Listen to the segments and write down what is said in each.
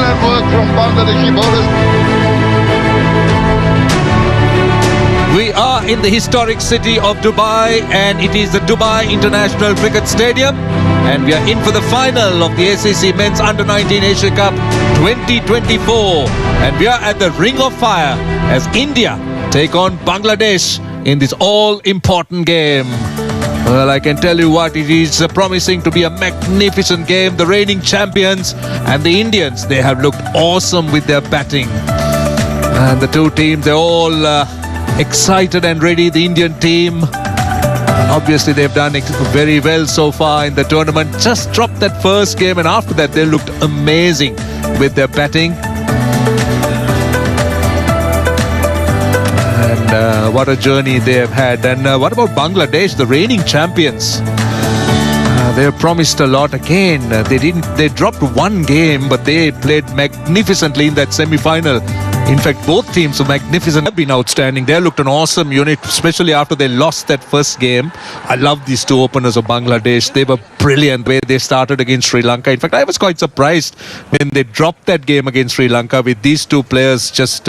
Excellent work from Bangladeshi bowlers. We are in the historic city of Dubai, and it is the Dubai International Cricket Stadium, and we are in for the final of the ACC Men's Under-19 Asia Cup 2024, and we are at the Ring of Fire as India take on Bangladesh in this all-important game. Well, I can tell you what, it is promising to be a magnificent game. The reigning champions and the Indians, they have looked awesome with their batting, and the two teams, they're all excited and ready. The Indian team, obviously they've done very well so far in the tournament. Just dropped that first game, and after that they looked amazing with their batting. And what a journey they have had. And what about Bangladesh, the reigning champions? They have promised a lot again. They dropped one game, but they played magnificently in that semi-final. In fact, both teams were magnificent, have been outstanding. They looked an awesome unit, especially after they lost that first game. I love these two openers of Bangladesh. They were brilliant the way they started against Sri Lanka. In fact, I was quite surprised when they dropped that game against Sri Lanka with these two players just,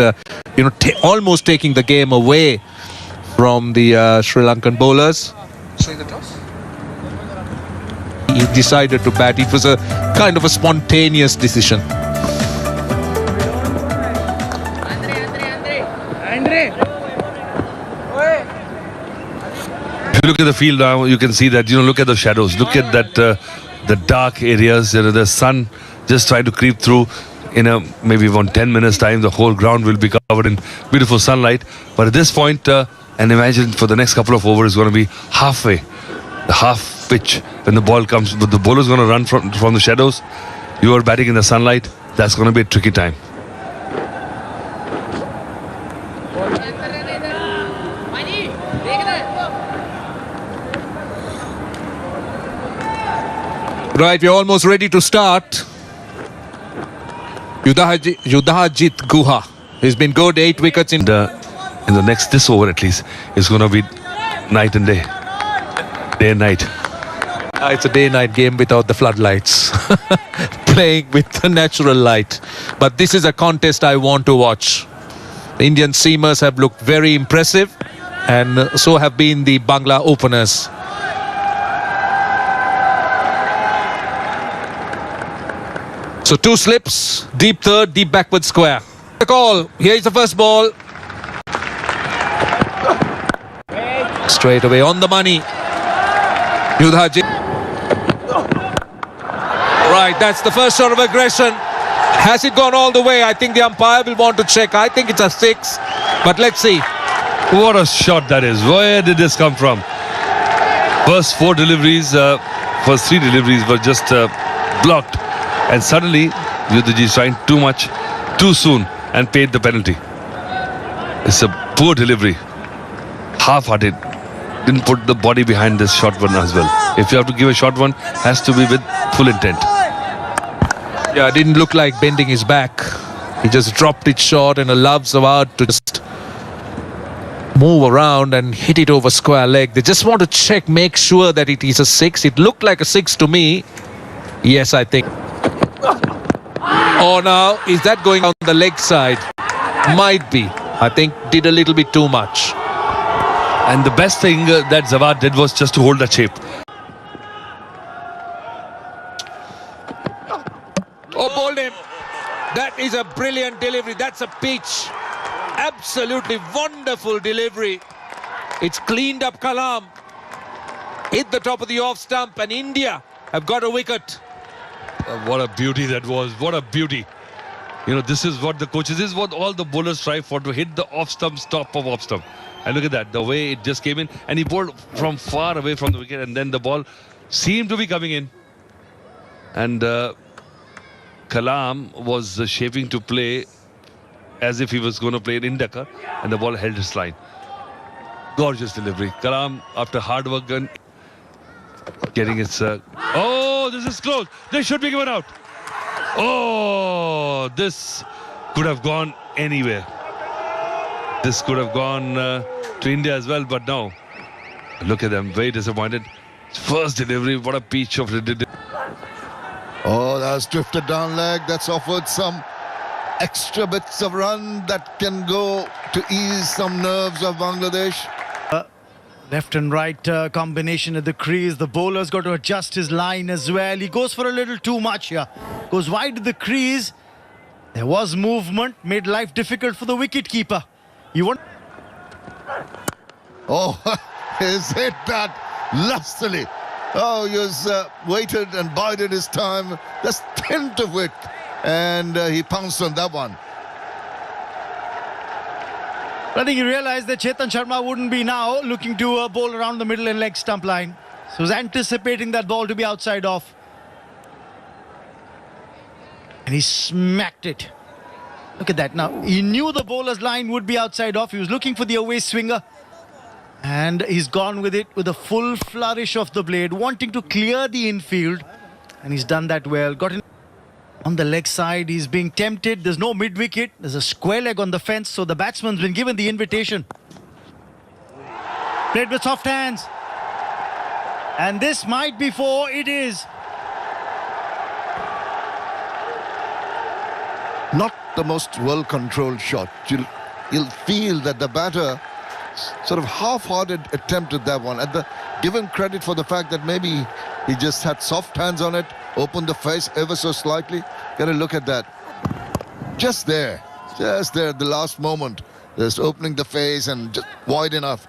almost taking the game away from the Sri Lankan bowlers. He decided to bat. It was a kind of a spontaneous decision. If you look at the field now, you can see that, look at the shadows. Look at that, the dark areas. The sun just trying to creep through. In maybe 10 minutes time, the whole ground will be covered in beautiful sunlight. But at this point, and imagine for the next couple of overs, is going to be halfway, the half pitch. When the ball comes, but the bowler is going to run from the shadows. You are batting in the sunlight. That's going to be a tricky time. Right, we're almost ready to start. Yudhajit Guha. He's been good, 8 wickets in the this over at least, it's going to be night and day. Day and night. It's a day-night game without the floodlights. Playing with the natural light. But this is a contest I want to watch. The Indian seamers have looked very impressive, and so have been the Bangla openers. So 2 slips, deep third, deep backward square. The call. Here is the first ball. Straight away on the money. Yudhajit. Right, that's the first shot of aggression. Has it gone all the way? I think the umpire will want to check. I think it's a 6, but let's see. What a shot that is. Where did this come from? First 3 deliveries were just blocked. And suddenly, Yudhajit trying too much, too soon, and paid the penalty. It's a poor delivery. Half-hearted. Didn't put the body behind this short one as well. If you have to give a short one, has to be with full intent. Yeah, it didn't look like bending his back. He just dropped it short and allowed Zawad to just move around and hit it over square leg. They just want to check, make sure that it is a 6. It looked like a 6 to me. Yes, I think. Oh, now, is that going on the leg side? Might be. I think did a little bit too much. And the best thing that Zawad did was just to hold that shape. Oh, bowled him. That is a brilliant delivery. That's a pitch. Absolutely wonderful delivery. It's cleaned up Kalam. Hit the top of the off stump, and India have got a wicket. What a beauty that was. What a beauty. This is what the coaches, this is what all the bowlers try for, to hit the off stump, top of off stump. And look at that, the way it just came in, and he bowled from far away from the wicket, and then the ball seemed to be coming in. And Kalam was shaping to play as if he was going to play in Dakar, and the ball held his line. Gorgeous delivery. Kalam, after hard work, and getting its... oh, this is close. They should be given out. Oh, this could have gone anywhere. This could have gone to India as well, but no. Look at them, very disappointed. First delivery, what a peach of it. Oh, Just drifted down leg. That's offered some extra bits of run that can go to ease some nerves of Bangladesh. Left and right combination at the crease. The bowler's got to adjust his line as well. He goes for a little too much here. Goes wide to the crease. There was movement, made life difficult for the wicketkeeper. You want? Oh, he's hit that lustily. Oh, he has waited and bided his time. Just hint of it. And he pounced on that one. I think he realized that Chetan Sharma wouldn't be now looking to bowl around the middle and leg stump line. So he was anticipating that ball to be outside off. And he smacked it. Look at that now. He knew the bowler's line would be outside off. He was looking for the away swinger. And he's gone with it with a full flourish of the blade, wanting to clear the infield. And he's done that well. Got in on the leg side. He's being tempted. There's no mid-wicket. There's a square leg on the fence. So the batsman's been given the invitation. Played with soft hands. And this might be four. It is. Not the most well-controlled shot. You'll feel that the batter sort of half-hearted attempt at that one. Give him credit for the fact that maybe he just had soft hands on it, opened the face ever so slightly. Get a look at that. Just there, at the last moment. Just opening the face and just wide enough.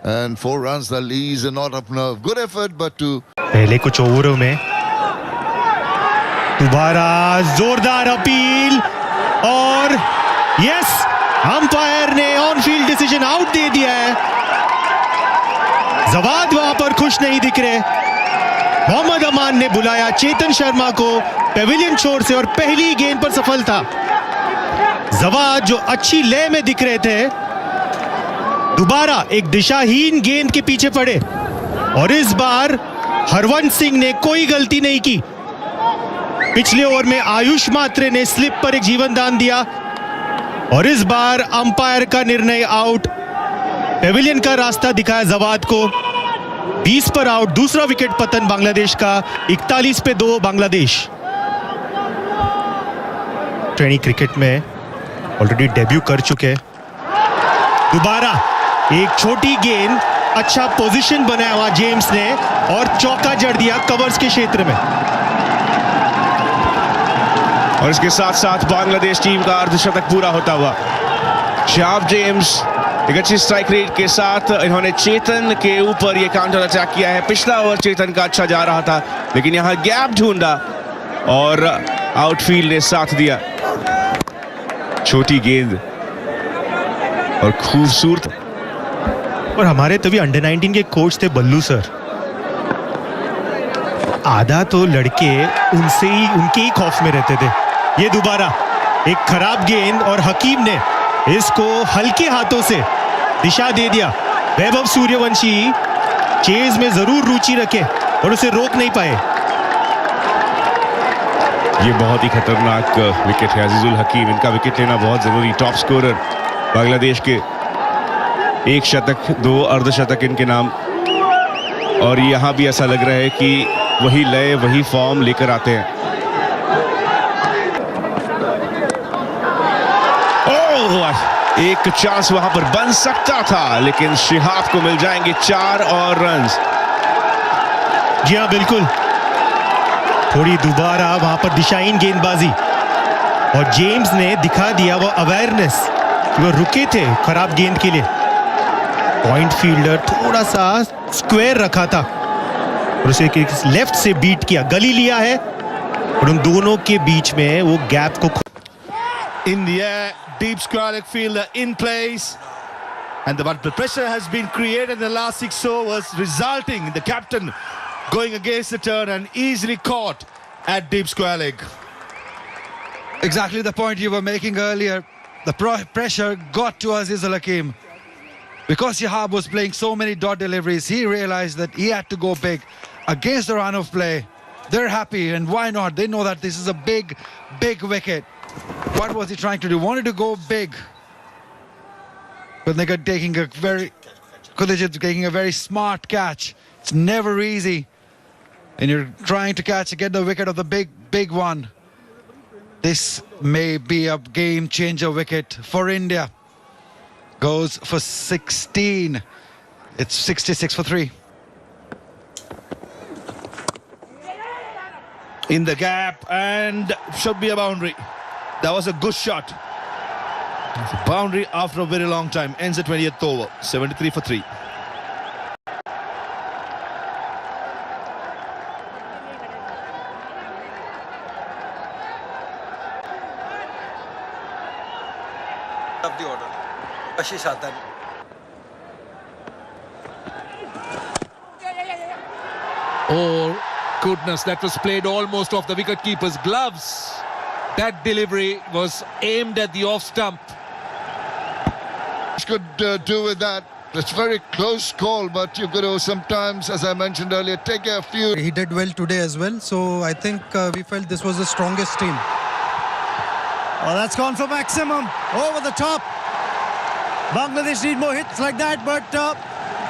And 4 runs, the leaves are not up nerve. Good effort, but to... पहले कुछ ओवरों में दोबारा जोरदार appeal और yes, umpire ने on field decision out दे दिया है. जवाद वहां पर खुश नहीं दिख रहे. मोहम्मद अमान ने बुलाया चेतन शर्मा को पेविलियन छोर से और पहली गेंद पर सफल था. जवाद जो अच्छी लय में दिख रहे थे, दोबारा एक दिशाहीन गेंद के पीछे पड़े और इस बार हरवंश सिंह ने कोई गलती नहीं की. पिछले ओवर में आयुष मात्रे ने स्लिप पर एक जीवन दान दिया और इस बार अंपायर का निर्णय आउट. पेविलियन का रास्ता दिखाया जवाद को. 20 पर आउट. दूसरा विकेट पतन बांग्लादेश का. 41 पे 2 बांग्लादेश. ट्रेनी क्रिकेट में ऑलरेडी डेब्यू कर चुके. दोबारा एक छोटी गेंद, अच्छा पोजीशन बनाया वहां जेम्स ने और चौका जड़ दिया कवर्स के क्षेत्र में. और इसके साथ साथ बांग्लादेश टीम का अर्धशतक पूरा होता हुआ. शाब जेम्स एक अच्छी स्ट्राइक रेट के साथ इन्होंने चेतन के ऊपर ये काउंटर अटैक किया है. पिछला ओवर चेतन का अच्छा जा रहा था, लेकिन यहां गैप ढूंढा और आउटफील्ड ने साथ दिया. छोटी गेंद और खूबसूरत. और हमारे तभी अंडर 19 के कोच थे बल्लू सर. आधा तो लड़के उनसे ही, उनके ही खौफ में रहते थे. ये दोबारा एक खराब गेंद और हकीम ने इसको हल्के हाथों से दिशा दे दिया. वैभव सूर्यवंशी चेज में जरूर रुचि रखे और उसे रोक नहीं पाए. ये बहुत ही खतरनाक विकेट है. अजीजुल हकीम, इनका विकेट लेना बहुत जरूरी. टॉप स्कोरर बांग्लादेश के. 1 शतक, 2 अर्धशतक इनके नाम. और यहां भी ऐसा लग रहा है कि वही लय, वही फॉर्म लेकर आते हैं. ओह, एक चांस वहां पर बन सकता था, लेकिन शिहाब को मिल जाएंगे 4 और रन्स. जी हाँ, बिल्कुल. थोड़ी दोबारा वहां पर दिशाहीन गेंदबाजी और जेम्स ने दिखा दिया वो अवेयरनेस. वो रुके थे खराब गेंद के लिए. पॉइंट फील्डर थोड़ा सा स्क्वायर रखा था और उसे लेफ्ट से बीट किया. गली लिया है और उन दोनों के बीच में वो गैप को. In the air, deep square leg fielder in place, and the pressure has been created in the last 6 overs, resulting in the captain going against the turn and easily caught at deep square leg. Exactly the point you were making earlier. The pressure got to Azizul Hakim. Because Shihab was playing so many dot deliveries, he realized that he had to go big against the run of play. They're happy, and why not? They know that this is a big, big wicket. What was he trying to do? Wanted to go big. But they got taking a very smart catch. It's never easy. And you're trying to get the wicket of the big big one. This may be a game changer wicket for India. Goes for 16. It's 66 for 3. In the gap, and should be a boundary. That was a good shot. It's a boundary after a very long time. Ends the 20th over. 73 for 3. Of the order. Ashish Atan. Oh, goodness, that was played almost off the wicket-keeper's gloves. That delivery was aimed at the off stump. Could do with that. It's a very close call, but you've got to sometimes, as I mentioned earlier, take a few. He did well today as well, so I think we felt this was the strongest team. Oh, that's gone for maximum. Over the top. Bangladesh need more hits like that, but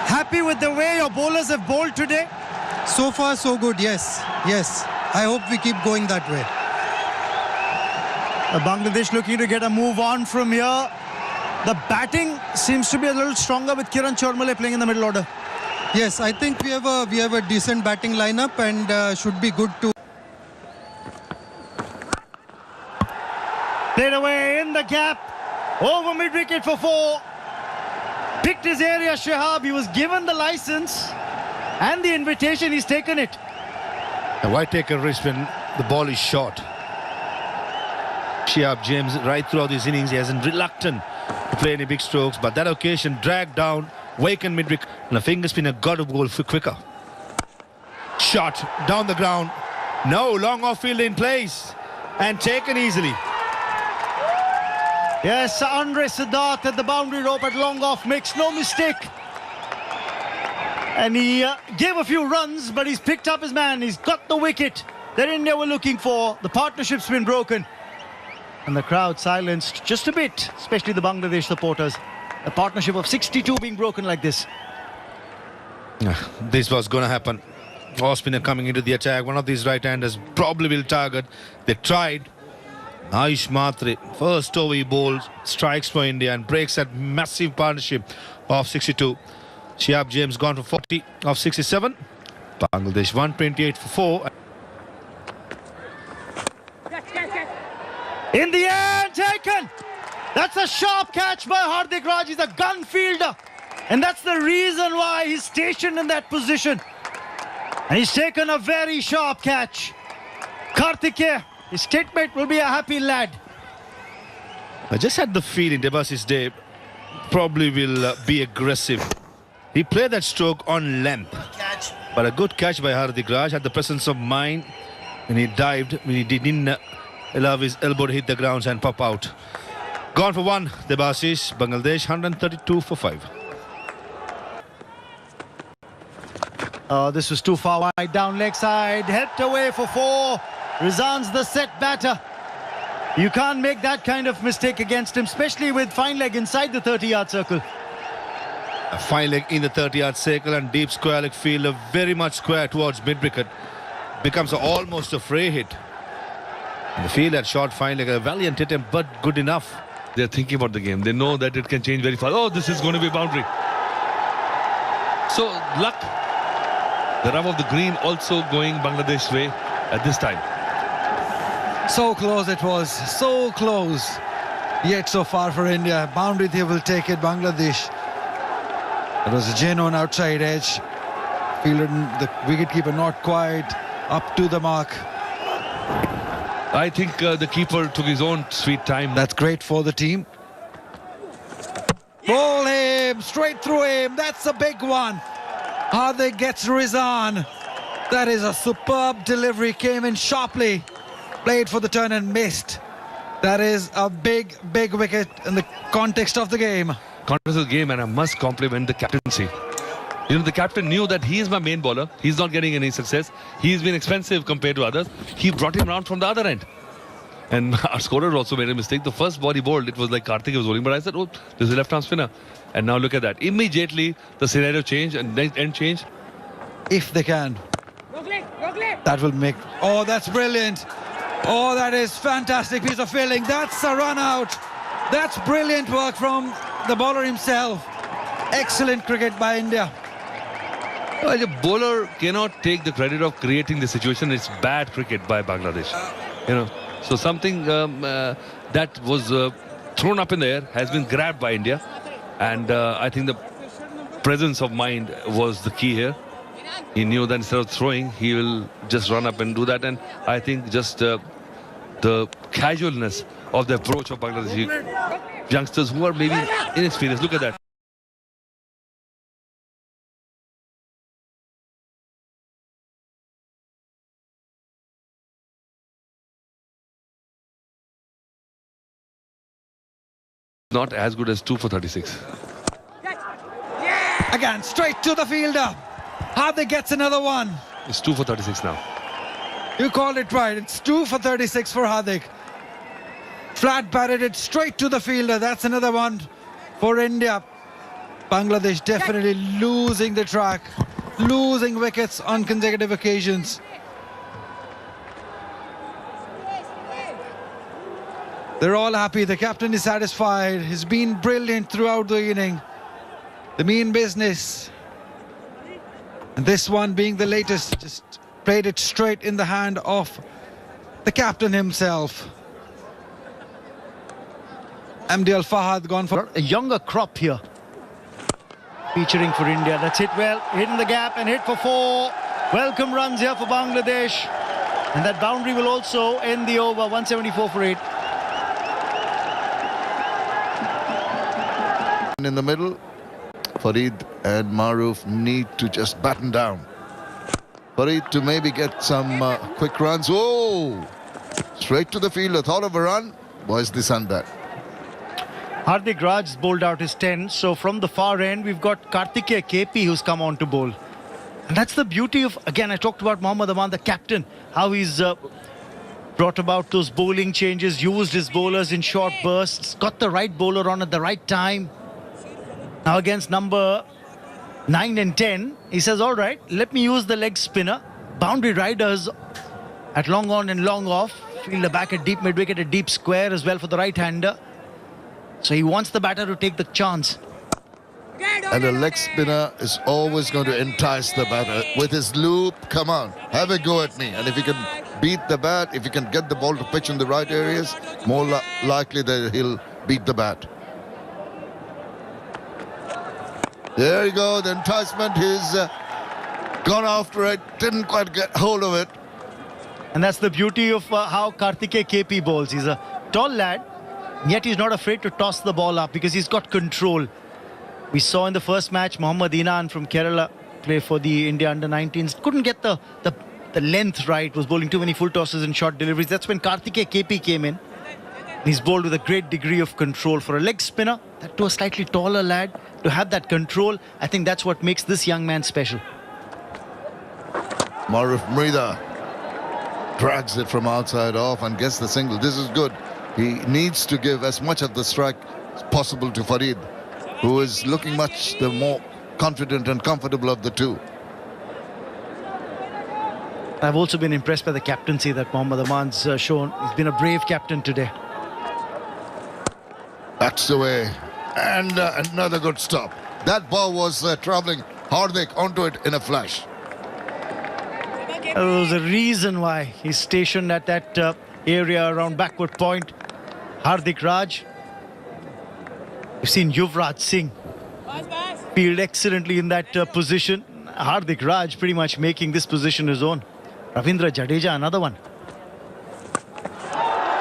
happy with the way your bowlers have bowled today? So far, so good, yes. Yes, I hope we keep going that way. Bangladesh looking to get a move on from here. The batting seems to be a little stronger with Kiran Chormale playing in the middle order. Yes, I think we have a decent batting lineup and should be good to. Played away in the gap. Over mid-wicket for 4. Picked his area, Shihab. He was given the license and the invitation. He's taken it. And why take a risk when the ball is short? Shihab James, right throughout his innings, he hasn't reluctant to play any big strokes, but that occasion dragged down, wakened mid-wicket, and a finger spinner got to go for quicker. Shot down the ground. No, long off field in place and taken easily. Yes, Andre Siddharth at the boundary rope at long off makes no mistake. And he gave a few runs, but he's picked up his man. He's got the wicket that India were looking for. The partnership's been broken. And the crowd silenced just a bit, especially the Bangladesh supporters. A partnership of 62 being broken like this. This was going to happen. Off spinner coming into the attack. One of these right-handers probably will target. They tried. Aish Matre, first over he bowls, strikes for India and breaks that massive partnership of 62. Shihab James gone for 40 of 67. Bangladesh 128 for 4. In the end, taken! That's a sharp catch by Hardik Raj. He's a gun fielder. And that's the reason why he's stationed in that position. And he's taken a very sharp catch. Karthikeya, his statement will be a happy lad. I just had the feeling Debashish Dev probably will be aggressive. He played that stroke on length. But a good catch by Hardik Raj, had the presence of mind when he dived, when he didn't allow his elbow to hit the ground and pop out. Gone for 1, Debashish. Bangladesh 132 for 5. This was too far wide, down leg side, helped away for 4. Rizan's the set batter. You can't make that kind of mistake against him, especially with fine leg inside the 30-yard circle. A fine leg in the 30-yard circle and deep square leg fielder, very much square towards mid-wicket. Becomes almost a free hit. And the field had short fine leg, a valiant attempt, but good enough. They're thinking about the game. They know that it can change very fast. Oh, this is going to be a boundary. So, luck. The rub of the green also going Bangladesh way at this time. So close it was, so close. Yet so far for India. Boundary they will take it, Bangladesh. It was a genuine outside edge. Fielded the wicketkeeper not quite up to the mark. I think the keeper took his own sweet time. That's great for the team. Ball him, straight through him. That's a big one. Hardik gets Rizan. That is a superb delivery. Came in sharply. Played for the turn and missed. That is a big, big wicket in the context of the game. Context of the game, and I must compliment the captaincy. You know, the captain knew that he is my main bowler. He's not getting any success. He's been expensive compared to others. He brought him around from the other end. And our scorer also made a mistake. The first ball he bowled, it was like Karthik was bowling. But I said, oh, this is a left-arm spinner. And now look at that. Immediately, the scenario changed and end changed. If they can. That will make... Oh, that's brilliant. Oh, that is fantastic piece of fielding. That's a run out. That's brilliant work from the bowler himself. Excellent cricket by India. Well, the bowler cannot take the credit of creating the situation. It's bad cricket by Bangladesh. So something that was thrown up in the air has been grabbed by India, and I think the presence of mind was the key here. He knew that instead of throwing, he will just run up and do that, and I think just the casualness of the approach of Bangladeshi youngsters who are maybe inexperienced. Look at that. Not as good as 2 for 36. Again, straight to the fielder. Hardik gets another one. It's 2 for 36 now. You called it right. It's 2 for 36 for Hardik. Flat batted it straight to the fielder. That's another one for India. Bangladesh definitely losing the track, losing wickets on consecutive occasions. They're all happy. The captain is satisfied. He's been brilliant throughout the inning. The mean business. And this one being the latest, just played it straight in the hand of the captain himself. Amdi Al Fahad gone for A younger crop here. Featuring for India. That's hit well. Hit in the gap and hit for 4. Welcome runs here for Bangladesh. And that boundary will also end the over. 174 for 8. In the middle, Farid and Maruf need to just batten down. Farid to maybe get some quick runs. Oh! Straight to the fielder. Thought of a run. Was this unbat? Hardik Raj bowled out his 10. So from the far end, we've got Kartikeya KP who's come on to bowl. And that's the beauty of, again, I talked about Mohammad Aman, the captain, how he's brought about those bowling changes, used his bowlers in short bursts, got the right bowler on at the right time. Now against number 9 and 10, he says, all right, let me use the leg spinner. Boundary riders at long on and long off. Fielder back at deep mid-wicket, a deep square as well for the right-hander. So he wants the batter to take the chance. And a leg spinner is always going to entice the batter. With his loop, come on, have a go at me. And if you can beat the bat, if you can get the ball to pitch in the right areas, more likely that he'll beat the bat. There you go, the enticement, he's gone after it, didn't quite get hold of it. And that's the beauty of how Kartikeya KP bowls. He's a tall lad, yet he's not afraid to toss the ball up because he's got control. We saw in the first match, Mohammad Inan from Kerala play for the India under-19s. Couldn't get the length right, was bowling too many full tosses and short deliveries. That's when Kartikeya KP came in. He's bowled with a great degree of control. For a leg spinner, that to a slightly taller lad, to have that control, I think that's what makes this young man special. Maruf Mrida drags it from outside off and gets the single. This is good. He needs to give as much of the strike as possible to Farid, who is looking much the more confident and comfortable of the two. I've also been impressed by the captaincy that Mohammad Aman's shown. He's been a brave captain today. That's the way. And another good stop. That ball was travelling Hardik onto it in a flash. There was a reason why he's stationed at that area around backward point. Hardik Raj. We've seen Yuvraj Singh field excellently in that position. Hardik Raj pretty much making this position his own. Ravindra Jadeja, another one.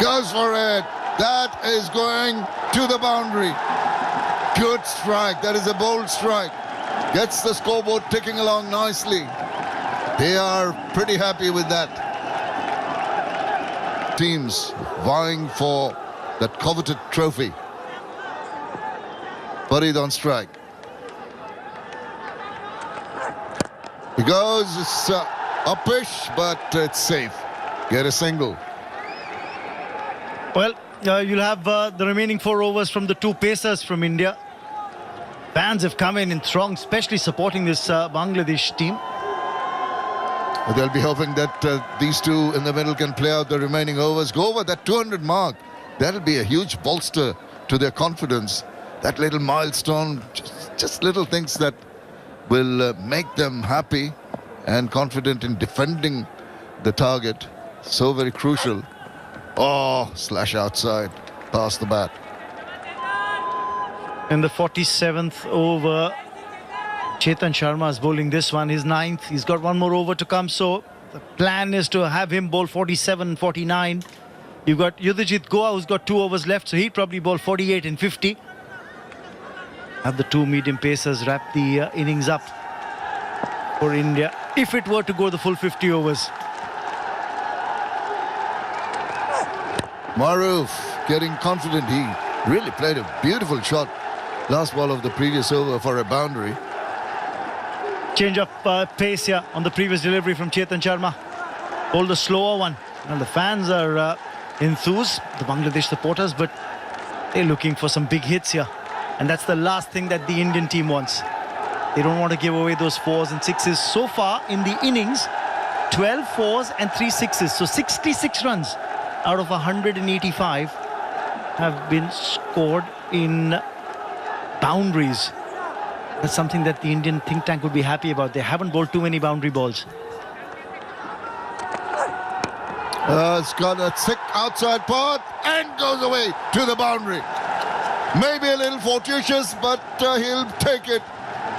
Goes for it. That is going to the boundary. Good strike. That is a bold strike. Gets the scoreboard ticking along nicely. They are pretty happy with that. Teams vying for that coveted trophy. Farid on strike. He goes, it's uppish, but it's safe. Get a single. Well, you'll have the remaining 4 overs from the 2 pacers from India. Fans have come in throng, especially supporting this Bangladesh team. They'll be hoping that these two in the middle can play out the remaining overs, go over that 200 mark. That'll be a huge bolster to their confidence. That little milestone, just little things that will make them happy and confident in defending the target. So very crucial. Oh, slash outside, past the bat. In the 47th over, Chetan Sharma is bowling this one, his 9th. He's got one more over to come, so the plan is to have him bowl 47, 49. You've got Yudhijit Goa, who's got 2 overs left, so he'd probably bowl 48 and 50. Have the 2 medium pacers wrap the innings up for India, if it were to go the full 50 overs. Maruf getting confident. He really played a beautiful shot. Last ball of the previous over for a boundary. Change of pace here on the previous delivery from Chetan Sharma. Bowled the slower one. And the fans are enthused, the Bangladesh supporters, but they're looking for some big hits here. And that's the last thing that the Indian team wants. They don't want to give away those 4s and 6s. So far in the innings, 12 4s and 3 6s. So 66 runs out of 185 have been scored in boundaries. That's something that the Indian think tank would be happy about. They haven't bowled too many boundary balls. It's got a thick outside path and goes away to the boundary. Maybe a little fortuitous, but he'll take it.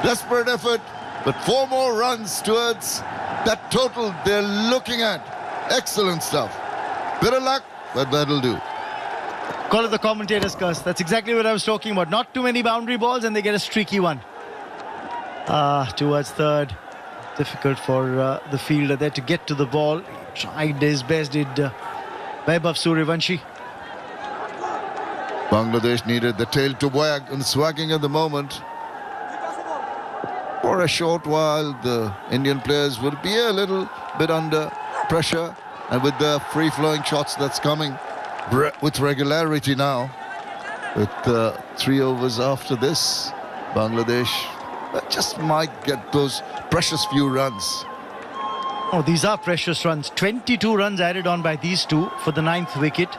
Desperate effort, but 4 more runs towards that total they're looking at. Excellent stuff. Bit of luck, but that'll do. Call it the commentator's curse. That's exactly what I was talking about. Not too many boundary balls and they get a streaky one. Towards third. Difficult for the fielder there to get to the ball. Tried his best, did Vaibhav Suryavanshi. Bangladesh needed the tail to wag and swagging at the moment. For a short while, the Indian players will be a little bit under pressure, and with the free-flowing shots that's coming with regularity now, with 3 overs after this, Bangladesh just might get those precious few runs. Oh, these are precious runs. 22 runs added on by these two for the 9th wicket.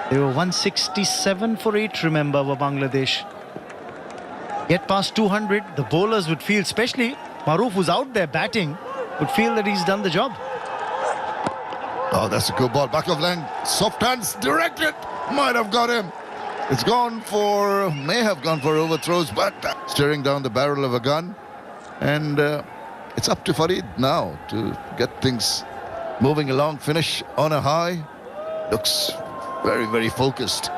They were 167 for 8, remember, for Bangladesh. Get past 200, the bowlers would feel, especially Maruf, who's out there batting, would feel that he's done the job. Oh, that's a good ball. Back of length. Soft hands directed. Might have got him. It's gone for, may have gone for overthrows, but staring down the barrel of a gun. And it's up to Farid now to get things moving along. Finish on a high. Looks very, very focused.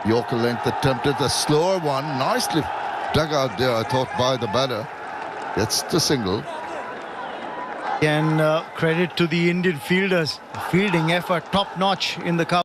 Yorker length attempted the slower one. Nicely dug out there, I thought, by the batter. Gets the single. And credit to the Indian fielders. Fielding effort top-notch in the cover.